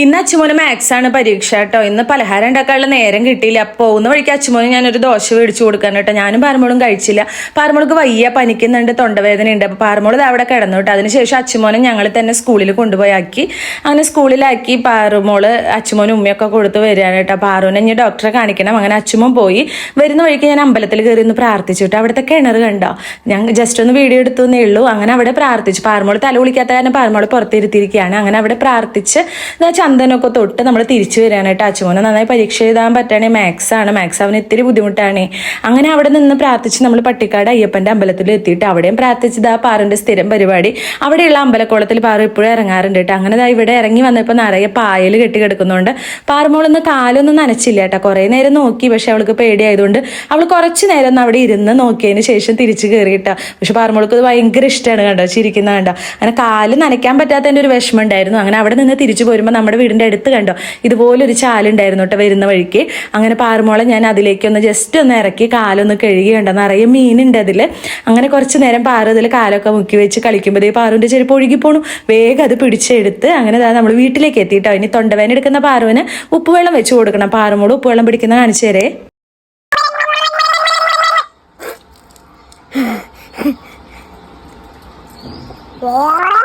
ഇന്ന് അച്ചുമോന് മാത്സ് ആണ് പരീക്ഷ കേട്ടോ. ഇന്ന് പലഹാരം ഉണ്ടാക്കാനുള്ള നേരം കിട്ടിയില്ല. പോകുന്ന വഴിക്ക് അച്ചുമോന് ഞാനൊരു ദോശ മേടിച്ചു കൊടുക്കാൻ കേട്ടോ. ഞാനും പാറമോളും കഴിച്ചില്ല. പാറമോൾക്ക് വയ്യ, പനിക്കുന്നുണ്ട്, തൊണ്ടവേദന ഉണ്ട്. അപ്പോൾ പാറമോൾ അവിടെ കിടന്നു കേട്ടോ. അതിനുശേഷം അച്ചുമോനെ ഞങ്ങൾ തന്നെ സ്കൂളിൽ കൊണ്ടുപോയാക്കി. അങ്ങനെ സ്കൂളിലാക്കി പാറുമോള് അച്ചുമോനും ഉമ്മയൊക്കെ കൊടുത്ത് വരികയാണ് കേട്ടോ. പാറുവിനെ ഇനി ഡോക്ടറെ കാണിക്കണം. അങ്ങനെ അച്ചുമോൻ പോയി. വരുന്ന വഴിക്ക് ഞാൻ അമ്പലത്തിൽ കയറി ഒന്ന് പ്രാർത്ഥിച്ചു കേട്ടോ. അവിടുത്തെ കിണർ കണ്ടോ, ഞാൻ ജസ്റ്റ് ഒന്ന് വീഡിയോ എടുത്തുന്നേ ഉള്ളൂ. അങ്ങനെ അവിടെ പ്രാർത്ഥിച്ചു. പാറമോൾ തല കുളിക്കാത്ത കാരണം പാറമോൾ പുറത്തിരുത്തിയിരിക്കുകയാണ്. അങ്ങനെ അവിടെ പ്രാർത്ഥിച്ച് ചന്ദനമൊക്കെ തൊട്ട് നമ്മൾ തിരിച്ചു വരാനായിട്ട്. അച്ചുമോനെ നന്നായി പരീക്ഷ എഴുതാൻ പറ്റുകയാണെങ്കിൽ മാത്സ് ആണ്. മാത്സ് അവന് ഇത്തിരി ബുദ്ധിമുട്ടാണ്. അങ്ങനെ അവിടെ നിന്ന് പ്രാർത്ഥിച്ച് നമ്മൾ പട്ടിക്കാട് അയ്യപ്പൻ്റെ അമ്പലത്തിൽ എത്തിയിട്ട് അവിടെയും പ്രാർത്ഥിച്ചത് ആ പാറിൻ്റെ സ്ഥിരം പരിപാടി. അവിടെയുള്ള അമ്പലക്കുളത്തിൽ പാറ ഇപ്പോഴും ഇറങ്ങാറുണ്ട് കേട്ടോ. അങ്ങനെ ഇവിടെ ഇറങ്ങി വന്നപ്പോൾ നിറയെ പായൽ കെട്ടി കിടക്കുന്നുണ്ട്. പാറമോളൊന്ന് കാലൊന്നും നനച്ചില്ല കേട്ടോ. കുറേ നേരം നോക്കി, പക്ഷെ അവൾക്ക് പേടിയായതുകൊണ്ട് അവൾ കുറച്ച് നേരം ഒന്ന് അവിടെ ഇരുന്ന് നോക്കിയതിന് ശേഷം തിരിച്ച് കയറി കേട്ടോ. പക്ഷെ പാറമോൾക്ക് അത് ഭയങ്കര ഇഷ്ടമാണ് കണ്ടോ, ചിരിക്കുന്ന കണ്ടോ. അങ്ങനെ കാല് നനയ്ക്കാൻ പറ്റാത്തതിൻ്റെ ഒരു വിഷമം ഉണ്ടായിരുന്നു. അങ്ങനെ അവിടെ നിന്ന് തിരിച്ചു പോരുമ്പോൾ നമ്മുടെ വീടിൻ്റെ അടുത്ത് കണ്ടോ ഇതുപോലൊരു ചാലുണ്ടായിരുന്നു കേട്ടോ വരുന്ന വഴിക്ക്. അങ്ങനെ പാറമോളെ ഞാൻ അതിലേക്കൊന്ന് ജസ്റ്റ് ഒന്ന് ഇറക്കി കാലൊന്ന് കഴുകിയുണ്ടോ, നിറയെ മീനുണ്ട് അതിൽ. അങ്ങനെ കുറച്ച് നേരം പാറ അതിൽ കാലൊക്കെ മുക്കി വെച്ച് കളിക്കുമ്പോഴേ പാറുവിൻ്റെ ചെരുപ്പ് ഒഴുകിപ്പോണു. വേഗം അത് പിടിച്ചെടുത്ത് അങ്ങനെ നമ്മൾ വീട്ടിലേക്ക് എത്തിയിട്ടോ. ഇനി തൊണ്ടവേദന എടുക്കുന്ന പാറുവിന് ഉപ്പുവെള്ളം വെച്ച് കൊടുക്കണം. പാറമോള് ഉപ്പുവെള്ളം പിടിക്കുന്ന കാണിച്ചു തരേ. Yeah.